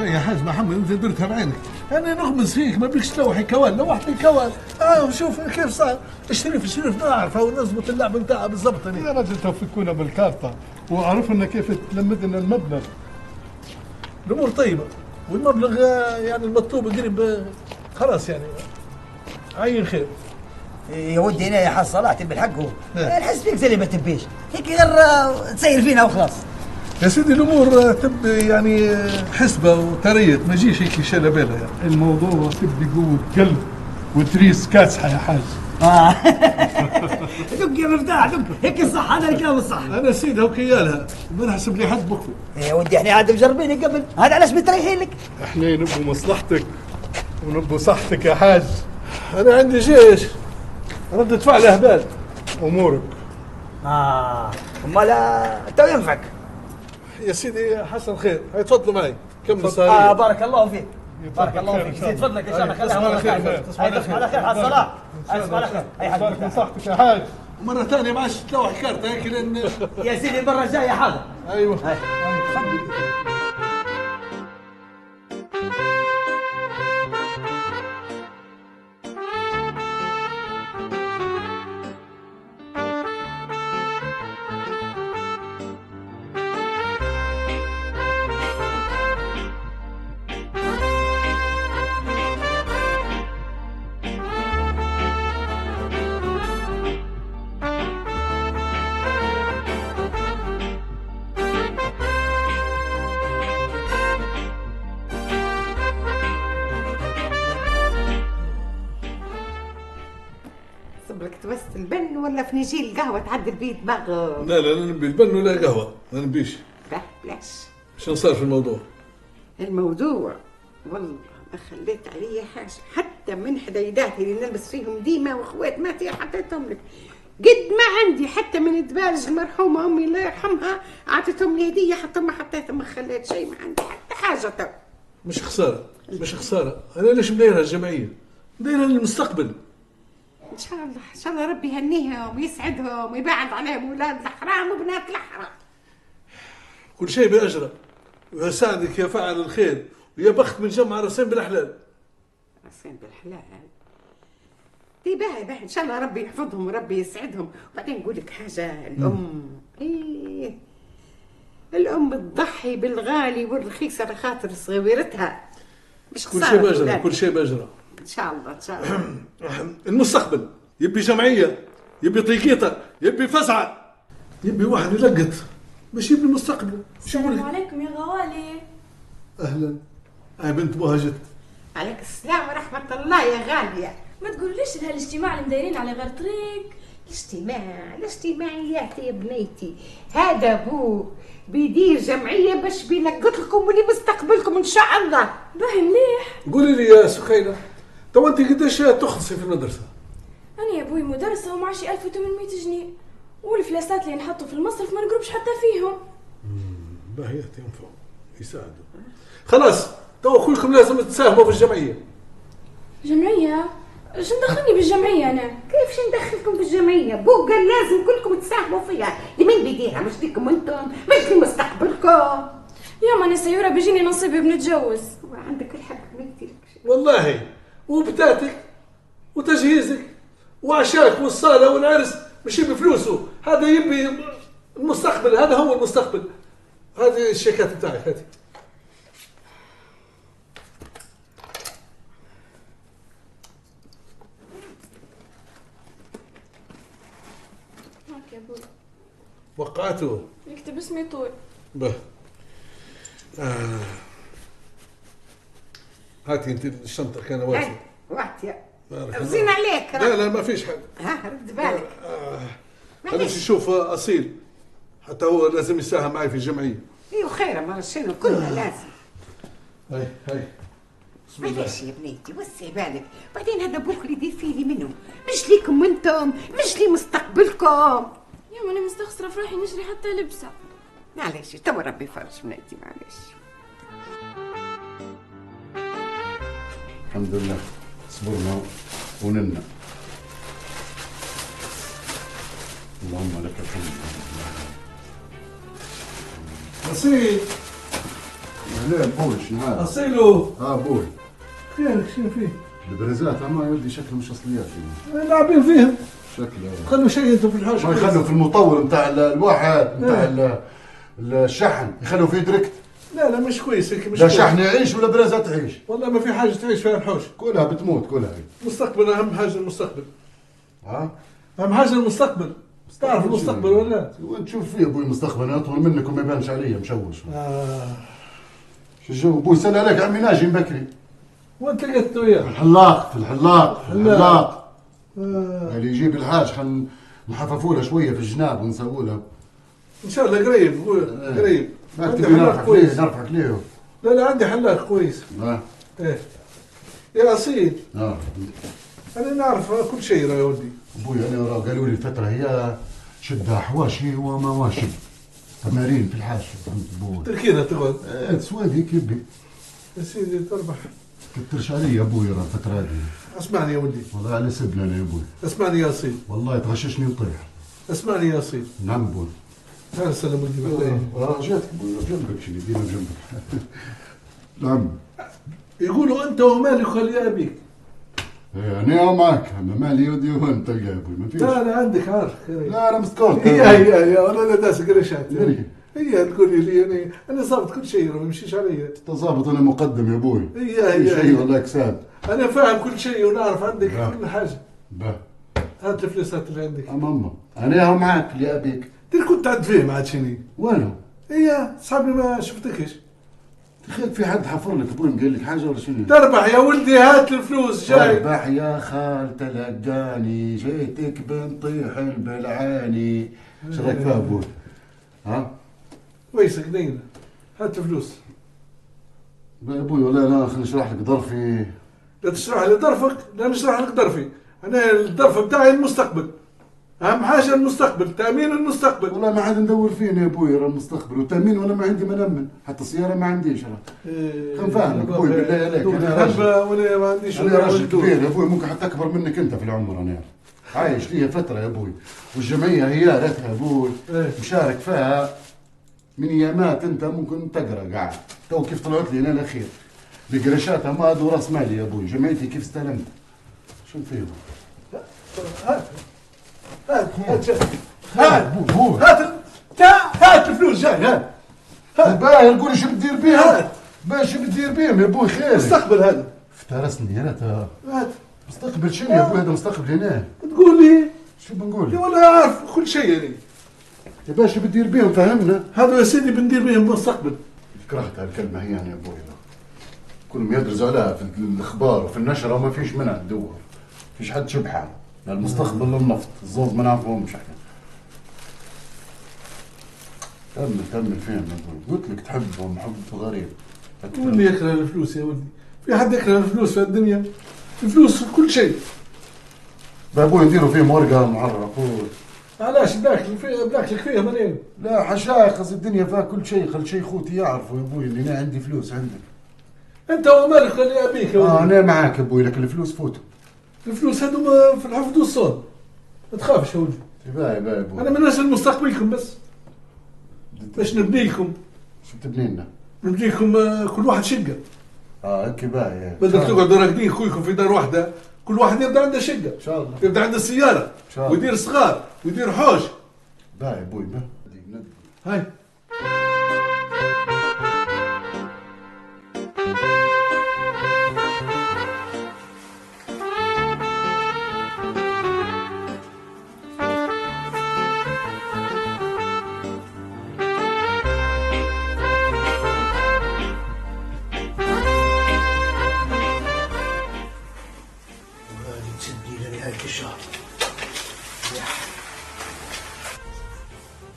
يا حاج محمد انت درتها بعينك، انا نغمز فيك ما بيكش تلوحي كوال، لوحتي كوال. شوف كيف صار. الشريف نعرفه ونظبط اللعب نتاعها بالضبط. انا يا راجل توفيقونا بالكارطه وعرفنا كيف تلمدنا المبلغ. الامور طيبه والمبلغ يعني المطلوب قريب خلاص يعني عين خير. يا ودي انا يا حاج صلاح تبي الحق نحس فيك زي اللي ما تبيش هيك غير تسير فينا وخلاص. يا سيدي الامور تبي يعني حسبه وتريت ما يجيش هيك شاله بالها يعني. الموضوع تبي قوه قلب وتريس كاسحه يا حاج. دق يا مفتاح دق هيك الصح. هذا الكلام الصح. انا سيدها وكيالها ما نحسب لي حد بكفي. يا ودي احنا عاد مجربين قبل، هذا علاش متريحين لك. احنا نبغوا مصلحتك ونبغوا صحتك يا حاج. انا عندي جيش ردة فعل اهبال امورك. امال تو ينفعك يا سيدي. حسن خير، هاي تفضلوا معي كمل صار. بارك الله فيك. بارك الله فيك. زيد فضلك ان شاء الله. خليها على خير. على خير حاج صلاح. اسمع على خير. اي حاجه من صحتك يا حاج. مرة ثانية ما عادش تلوح كارت هيك لان يا سيدي المرة الجاية حاضر. ايوه. صبرك توست البن ولا فنجيل القهوة تعدل بيه دماغ؟ لا لا نبي البن ولا قهوة ما نبيش. بلاش. شنو صار في الموضوع؟ الموضوع والله ما خليت علي حاجة، حتى من حديداتي اللي نلبس فيهم ديما واخوات ماتي حطيتهم لك. قد ما عندي حتى من الدبارج المرحومة أمي الله يرحمها أعطيتهم لي هدية حتى ما حطيتهم ما خليت شيء ما عندي حتى حاجة تو. مش خسارة أنا ليش مدايرها الجمعية؟ مدايرها للمستقبل. إن شاء الله ربي يهنيهم ويسعدهم ويبعد عليهم أولاد الحرام وبنات الحرام. كل شيء بأجره ويساعدك يا فاعل الخير ويا بخت من جمع راسين بالأحلال. راسين بالحلال دي باهي إن شاء الله ربي يحفظهم وربي يسعدهم. وبعدين نقول لك حاجة الأم الأم بتضحي بالغالي والرخيص على خاطر صغيرتها. مش خسارة. كل شيء بأجره إن شاء الله. المستقبل يبي جمعية، يبي طيقيطة، يبي فزعة، يبي واحد يلقط باش يبني مستقبله. السلام عليكم يا غوالي. أهلا. هاي بنت بوها جت. عليك السلام ورحمة الله يا غالية. ما تقوليش لهالاجتماع اللي مدايرين على غير طريق. الاجتماعيات يا بنيتي، هذا ابوك بيدير جمعيه باش بيلقط لكم ولمستقبلكم ان شاء الله. باهي مليح. قولي لي يا سكينه، تو انت قداش تخلصي في المدرسه؟ انا يا ابوي مدرسه ومعشي 1800 جنيه، والفلاسات اللي نحطوا في المصرف ما نقربش حتى فيهم. باهيات ينفعوا يساعدوا. خلاص تو كلكم لازم تساهموا في الجمعيه. جمعيه؟ شو ندخلني بالجمعيه انا؟ كيفش ندخلكم في الجمعيه؟ بوك قال لازم كلكم تساهموا فيها. لمين بيديرها؟ مش ليكم انتم، مش لمستقبلكم. يا ماني سيوره بيجيني نصيبي بنتجوز. عندك الحق بنتي. والله وبتاتك وتجهيزك وعشاك والصاله والعرس ماشي بفلوسه، هذا يبي المستقبل، هذا هو المستقبل. هذه الشيكات بتاعك هذه. هاك يا ابوي. وقعته. يكتب اسمي طول. به. هاتي انت الشنطه كان واسع. وقت زين عليك. لا ما فيش حاجه. ها رد بالك. خلينا نشوف اصيل، حتى هو لازم يساهم معي في الجمعيه. ايوه خير، ما شنو كلنا لازم. هاي بسم الله. معليش يا بنيتي وسعي بالك، بعدين هذا ابوك اللي يدير فيه لي منهم، مش ليكم انتم، مش لمستقبلكم. يا ماني مستخسره في روحي نشري حتى لبسه. معليش تو ربي يفرج بنيتي، معليش. الحمد لله صبرنا ونلنا. اللهم لك الحمد. اصيل لا ابوي شنو هذا؟ اصيلو. ابوي خيرك شنو فيه؟ البريزات اما يودي شكله مش اصليات فيه. لاعبين فيهم. شكله خلوا شيء انتم في الحوش. ما يخلوا في المطور نتاع الواحد نتاع الشحن، يخلوا فيه دركت. لا مش كويس هيك، مش لا كويس. شحن يعيش ولا بريزة تعيش. والله ما في حاجه تعيش فيها الحوش. كلها بتموت كلها. مستقبل اهم حاجه، المستقبل ها؟ اهم حاجه المستقبل. تعرف المستقبل ولا لا؟ وانت تشوف فيه ابوي المستقبل اطول منك وما يبانش عليا مشوش. شو الجو ابوي؟ سال عليك عمي ناجي بكري. وانت لقيت وياه؟ في الحلاق. اللي يجيب الحاج نحففوا له شويه في الجناب ونسووا له. ان شاء الله قريب قريب. ما عندي تبي حلاق كويس. نرفعك ليه؟ لا عندي حلاق كويس. ايه يا اصيل. انا نعرف كل شيء يا ولدي. ابوي انا قالوا لي الفتره هي شدها حواشي ومواشي، تمارين في الحاج. ابوي تركينا تقعد. سواد هيك يبي يا سيدي تربح. كترش علي يا ابوي الفتره هذه. اسمعني يا ولدي. والله على سبنا انا يا ابوي. اسمعني يا اصيل. والله تغششني وطيح. اسمعني يا اصيل. نعم ابوي. تعال سلم ولدي بالله. جاتك ابوي جنبك شنو دينا بجنبك. نعم. يقولوا انت ومالك خلي ابيك. انا معك، اما مالي ودي وين تلقى يا ابوي؟ ما فيش. لا انا عندك عارف. لا انا مستكورت. هي ولا داس قريشات. هي تقول لي انا صابت كل شيء ما يمشيش علي. تظابط انا مقدم يا ابوي. هي شيء والله كساد. انا فاهم كل شيء ونعرف عندك كل حاجه. هات الفلوسات اللي عندك. اما انا معك اللي ابيك. انت كنت عند فيه ما عاد شني. وينه؟ هي صاحبي ما شفتكش. تخيل في حد حفر لك ابوي قال لك حاجه ولا شنو؟ تربح يا ولدي، هات الفلوس جاي. تربح يا خال تلقاني، جيتك بنطيح البلعاني. ايش رايك فيها ابوي؟ ها؟ كويس قنينه. هات الفلوس. يا ابوي والله لا خليني اشرح لك ظرفي. لا تشرح لي ظرفك، لا نشرح لك ظرفي. انا الظرف بتاعي المستقبل. اهم حاجه المستقبل، تامين المستقبل. والله ما عاد ندور فينا يا ابوي راه المستقبل وتامين، وانا ما عندي منمن، حتى السياره ما عنديش راه. خل نفهمك ابوي بالله عليك، انا راجل. وانا ما عنديش. انا راجل كبير يا ابوي، ممكن حتى اكبر منك انت في العمر، انا عايش لي فتره يا ابوي، والجمعيه هي راتها يا ابوي مشارك فيها من ايامات انت ممكن تقرا قاعد. تو كيف طلعت لي انا الاخير بقرشات ما راس مالي يا ابوي، جمعيتي كيف استلمت. شو فيه؟ هات الفلوس جاي. هات باهي نقول شو بتدير بيهم؟ باهي شو بتدير بيهم يا ابوي؟ خير مستقبل هذا. افترسني انا. هات مستقبل شنو يا ابوي؟ هذا مستقبل هنا. تقول لي شو بنقول؟ ولا عارف كل شيء يعني. يا باشا بتدير بيهم فهمنا. هذا يا سيدي بندير بهم مستقبل. كرهت هالكلمه هي يا ابوي، كلهم يدرسوا عليها في الاخبار وفي النشره وما فيش منها تدور. فيش حد شبحان. المستقبل للنفط الزوز ما نعرفهمش احنا. كمل فين قلت لك تحبهم حب غريب. واللي يكره الفلوس يا ولدي؟ في حد يكره الفلوس في الدنيا؟ الفلوس في كل شيء. بابوي نديروا فيهم ورقه معرق. علاش بناكلك فيها منين؟ لا حشايخ الدنيا فيها كل شيء، خل شيء خوتي يعرفوا يا ابوي اني انا عندي فلوس عندك. انت ومالك اللي ابيك يا ولدي. انا معاك يا ابوي لكن الفلوس فوتوا. الفلوس هذوما في الحفظ والصون. ما تخافش يا ولدي. باهي يا ابوي. انا من نسال مستقبلكم بس. باش نبني لكم. شو تبني لنا؟ نبني لكم كل واحد شقه. هيك باهي. بدك تقعدوا راكدين خويكم في دار واحده، كل واحد يبدا عنده شقه. ان شاء الله. يبدا عنده سياره ويدير صغار ويدير حوش. باهي يا ابوي هاي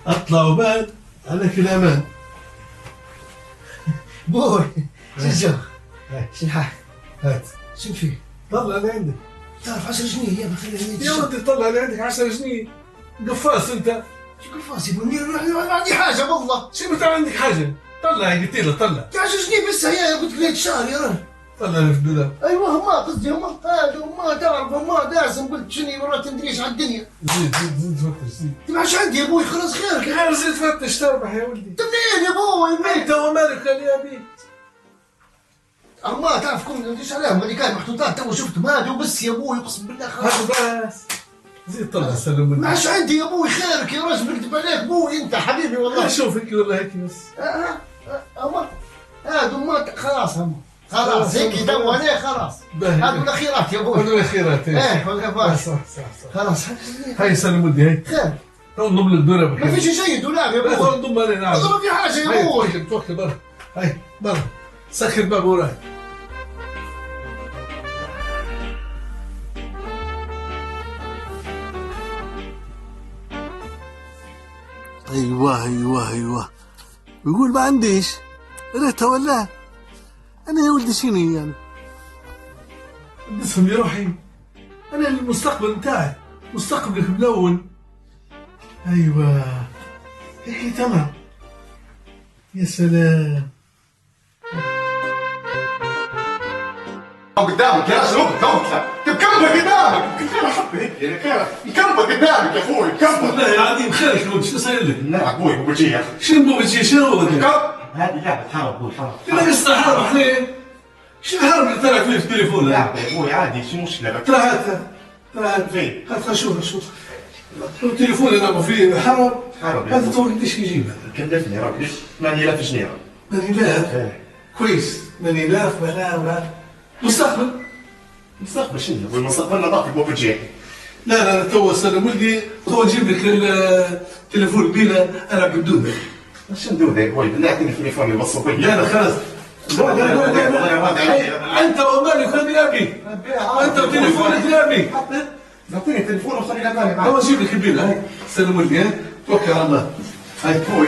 اطلعوا بعد عليك الامان. بوي شو شو الحال؟ هات شو فيه؟ طلع اللي عندك. تعرف 10 جنيه يا بخلي يا ولدي طلع اللي عندك 10 جنيه. قفاص انت. شو قفاص يا بني؟ ما عندي حاجه والله. شو متى عندك حاجه؟ طلع قلت له طلع. 10 جنيه بس هي قلت لك شهر يا رجل. طلع اللي في الدولاب. ايوه ما قصدي ما هذا ما تعرف ما دازم قلت شنو مرات تدريش على الدنيا. زيد فتش زيد. تبعش عندي يا ابوي خلاص خيرك. غير زيد فتش تربح يا ولدي. انت منين يا ابوي؟ انت ومالك اللي ابيك. ما تعرف كم نديش عليهم اللي كان محطوطات تو شفتهم هذا وبس يا ابوي اقسم بالله خلاص. هذا بس. زيد طلع سلم ما عادش عندي يا ابوي خيرك يا رجل نكذب عليك ابوي انت حبيبي والله. اشوفك والله هيك بس. هذا ما خلاص هم خلاص هيك يدور عليه خلاص. هذا الاخيرات يا ابوي. هذا الاخيرات ايه والله صح خلاص. هاي سلم ودي هاي. خير نضم لك دولاب. ما فيش شيء دولاب يا ابوي. لا نضم علينا. والله ما في حاجه يا ابوي. توكل برا. هاي برا. سكر الباب وراي. ايوه يقول ما عنديش ريتها ولا انا يا ولدي شنو يعني اسم يا روحي انا المستقبل نتاعي مستقبلك ملون. ايوه هيك تمام. يا سلام قدامك يا رجل كمل قدامك كمل قدامك يا اخوي كمل. والله العظيم خيرك يا ولد شو صاير لك؟ لا ابوي مو بجي شنو بجي شنو هو هذه لعبة حرب ابوي حرب. لا قصة حرب حليل. شو الحرب اللي طلع فيه في التليفون؟ لعبة يا ابوي عادي شو مشكلة؟ ترى هات فين؟ هات شوف التليفون يلعبوا فيه حرب. هذا تو قديش يجيب هذا؟ كلفني راه قديش 8000 جنيه. 8000 كويس 8000 بلا مستقبل شنو يا ابوي مستقبلنا ضاق مو بجي. لا تو سلم ولدي تو نجيب لك التليفون بينا انا بدودة. شنو ندور يا ابوي بالله اعطيني تليفوني وصفه. لا خلاص انت ومالك هذه ابي انت وتليفونك لابي. اعطيني تليفون وخليني اماني معك. تو نجيب لك البينا هاي سلم ولدي ها توكل على الله. هاي ابوي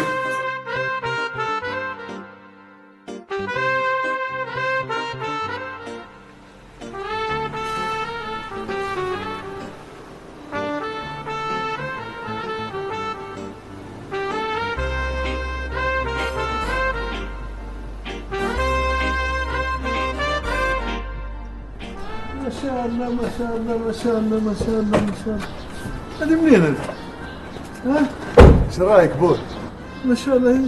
ما شاء الله هذه منين هذه؟ ها؟ ايش رايك بوي؟ ما شاء الله هذه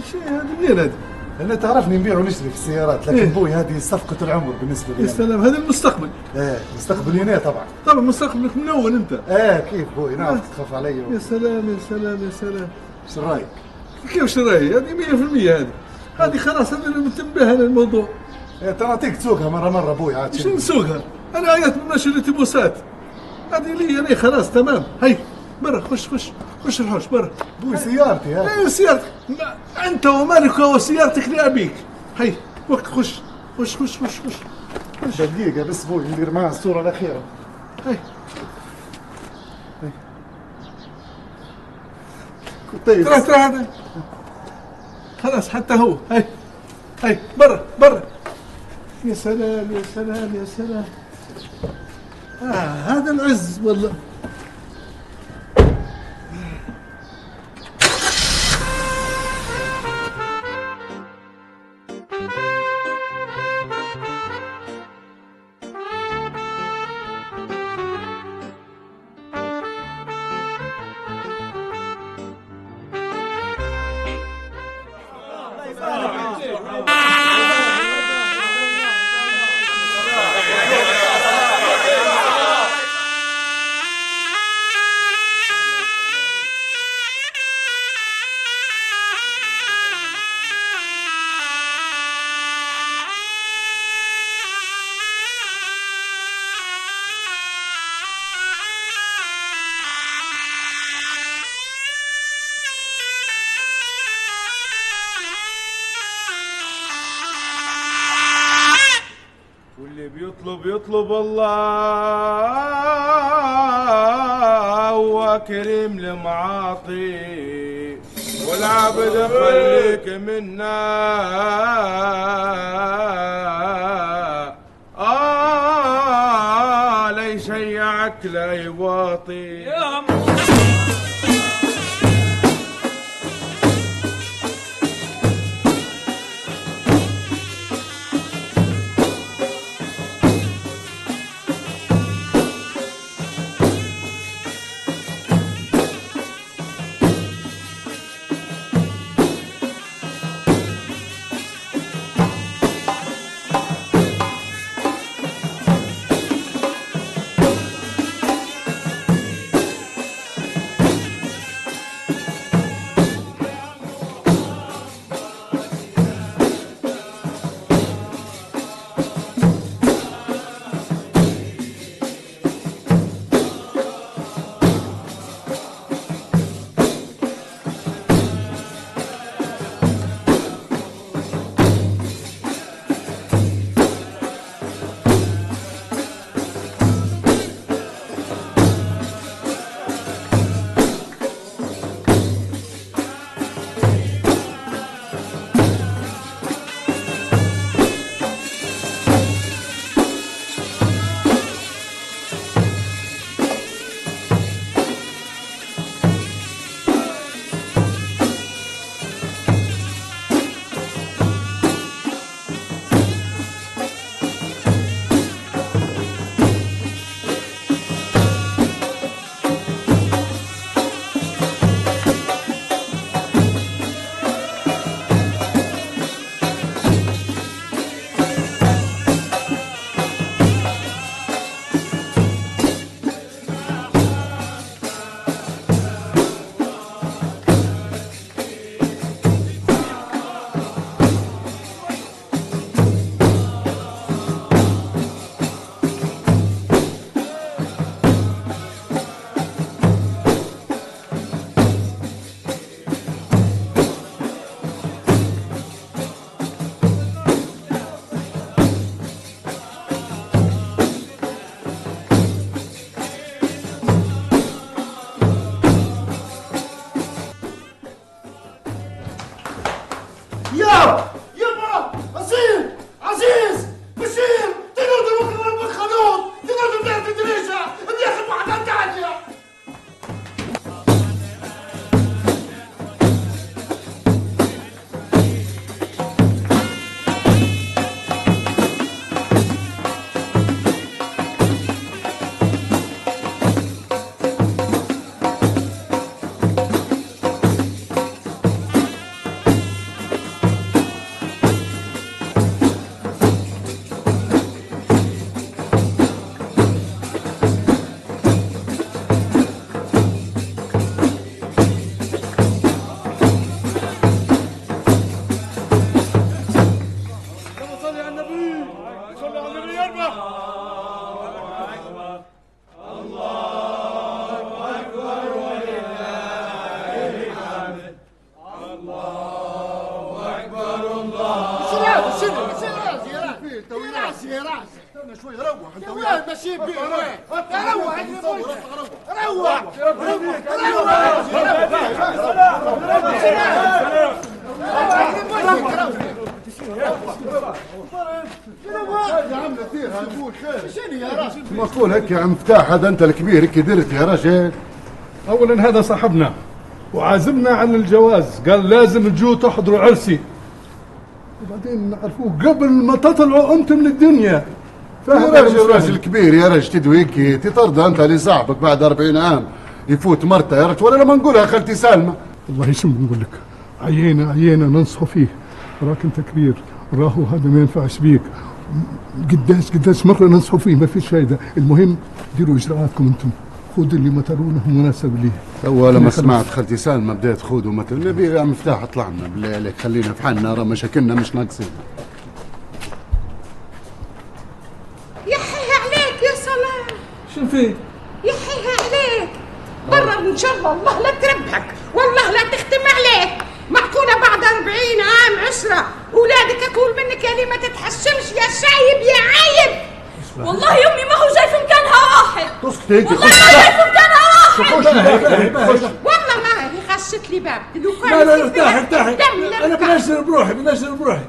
منين هذه؟ انا تعرفني نبيع ونشتري في السيارات لكن بوي هذه صفقة العمر بالنسبة لي. يا سلام هذا المستقبل. ايه مستقبل يناير طبعا. طبعا مستقبلك منون انت. ايه كيف بوي نعرف تخاف علي. يا سلام ايش رايك؟ كيف شراي؟ هذه 100% هذه خلاص هذا اللي منتبه للموضوع. ايه ترى تيك تسوقها مرة بوي عاد. شنو نسوقها؟ انا عيطت من نشرة بوسات. هذه لي انا خلاص تمام. هي برا خش الحوش برا. بوي سيارتي هاي. ايوه سيارتك انت ومالك وسيارتك لابيك. هي وقت خش دقيقة بس بوي ندير معها الصورة الأخيرة. هي ترى هذا خلاص حتى هو. هاي برا برا. يا سلام يا سلام يا سلام. هذا العز والله. يطلب الله وكريم المعاطي والعبد خليك منا لا يشيعك لا يواطي. شوي روح انت وياه ماشي بيه وين؟ روح روح مقول هيك يا عم مفتاح، هذا انت الكبير هيك درت يا رجل. اولا هذا صاحبنا وعازمنا عن الجواز، قال لازم تجوا تحضروا عرسي، وبعدين نعرفوه قبل ما تطلعوا انتم من الدنيا. يا راجل كبير يا رجل تدوي هيك تترضى انت لصاحبك بعد 40 عام يفوت مرته يا رجل، ولا لما نقولها خالتي سالمه. والله شو بنقول لك، عيينا ننصحوا فيه، راك انت كبير، راهو هذا ما ينفعش بيك، قداش مره ننصحوا فيه ما فيش فايده. المهم ديروا اجراءاتكم انتم، خذوا اللي ما ترونه مناسب ليه. تو لما سمعت خالتي سالمه بديت خذوا مثل نبي يا مفتاح اطلع لنا بالله عليك، خلينا في حالنا، راه مشاكلنا مش ناقصين. يحيها عليك يا صلاح. شو في؟ يحيها عليك برا ان شاء الله، الله لا تربحك والله لا تختم عليك. معقولة بعد 40 عام عشرة أولادك أكل منك يا لي ما تتحشمش يا شايب يا عايب. والله يا امي ما هو جاي في مكانها واحد، تسكتي والله ما جاي في مكانها واحد. والله ما هي خشت لي باب. لا ارتاحي، انا بنجر بروحي.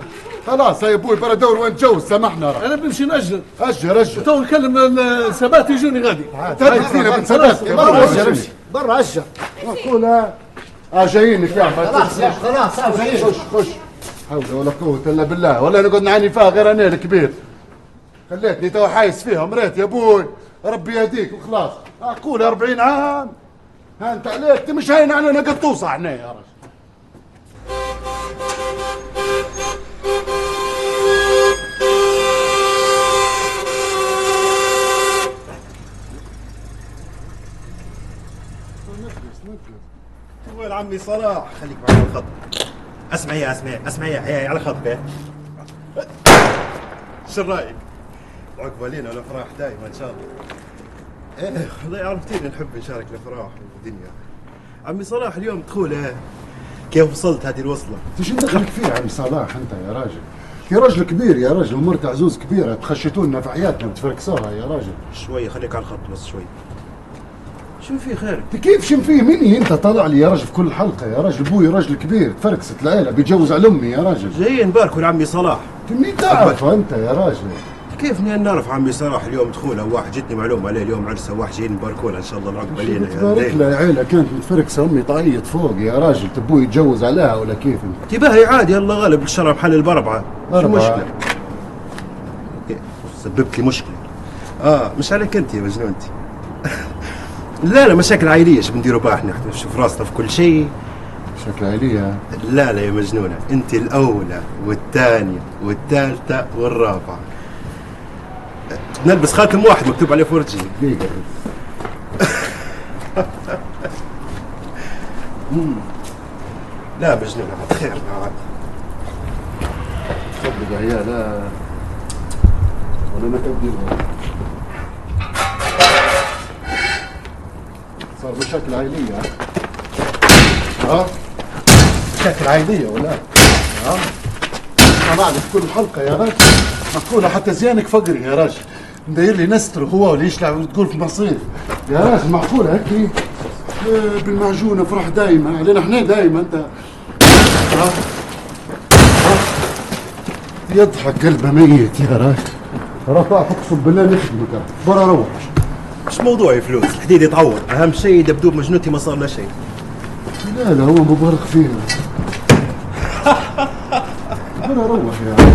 خلاص يا ابوي برا دور وين تجوز، سامحنا راه. انا بنمشي نأجر. اجر تو نكلم السبات يجوني غادي. تهدد فينا بنت سبات. برا اجر. معقولة جايينك يا خلاص جايين. خش حول ولا قوة الا بالله، ولا نقعد نعاني فيها غير انا الكبير. خليتني تو حايس فيها، مريت يا ابوي ربي يهديك وخلاص. اقول 40 عام ها انت عليك، انت مش هاين علينا قطوصة احنا يا رجل. وين عمي صلاح؟ خليك معي على الخط. اسمعي يا حياي على الخط. شو رايك؟ عقبه لينا والافراح دائما ان شاء الله. والله عرفتيني نحب نشارك الافراح والدنيا. عمي صلاح اليوم دخوله كيف وصلت هذه الوصله؟ انت شو دخلك فيه يا عمي صلاح انت يا راجل؟ يا رجل كبير يا رجل، ومرت عزوز كبيره تخشتونا في حياتنا بتفركسوها يا راجل. شوي خليك على الخط بس شوي. شو في خيرك؟ انت كيف شم فيه مني انت طالع لي يا رجل في كل حلقه يا رجل، ابوي رجل كبير تفركست العيله بيتجوز على امي يا رجل. جايين نباركوا لعمي صلاح. منين تعرفه انت يا راجل؟ كيف منين نعرف عمي صلاح اليوم دخوله واحد، جتني معلومه عليه اليوم عرسه واحد، جايين نباركوا له ان شاء الله العقبه لينا. تبارك له عيله كانت متفركسه، امي طايت فوق يا راجل، تبوي يتجوز عليها ولا كيف انت؟ تباهي عادي، الله غالب الشرع بحل البربعه. شو المشكله؟ سببت لي مشكله. مش عليك انت يا مجنونتي. لا مشاكل عائليه، شو بنديروا بها احنا نشوف راسنا في كل شيء. مشاكل عائليه؟ لا يا مجنونه، انت الاولى والثانيه والثالثه والرابعه. نلبس خاتم واحد مكتوب عليه فرجي. دقيقه. لا مجنونه خير عاد. صدق يا لا ولا ما تبدي صار مشاكل عائلية. مشاكل عائلية ولا طبعا في كل حلقة يا راجل مقولة، حتى زيانك فقري يا راجل، مداير لي نستر هو اللي يشلع وتقول في مصير يا راجل. معقولة هيك بالمعجونة فرح دايما علينا احنا دايما انت. يضحك قلبه ميت يا راجل. رفع اقسم بالله نخدمك برا روح. مش موضوعي فلوس، الحديد يتعوض، اهم شيء دبدوب مجنونتي ما صار له شيء. لا هو مبالغ فينا. برا روح يا راجل.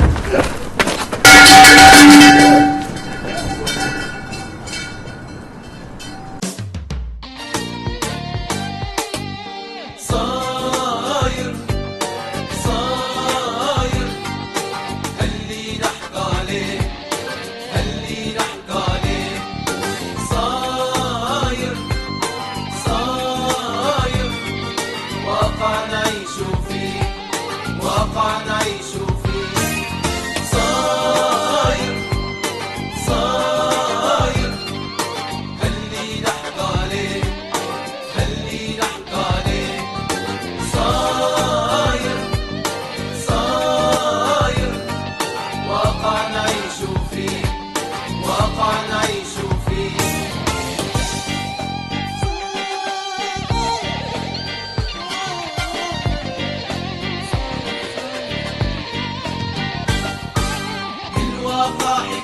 الافراح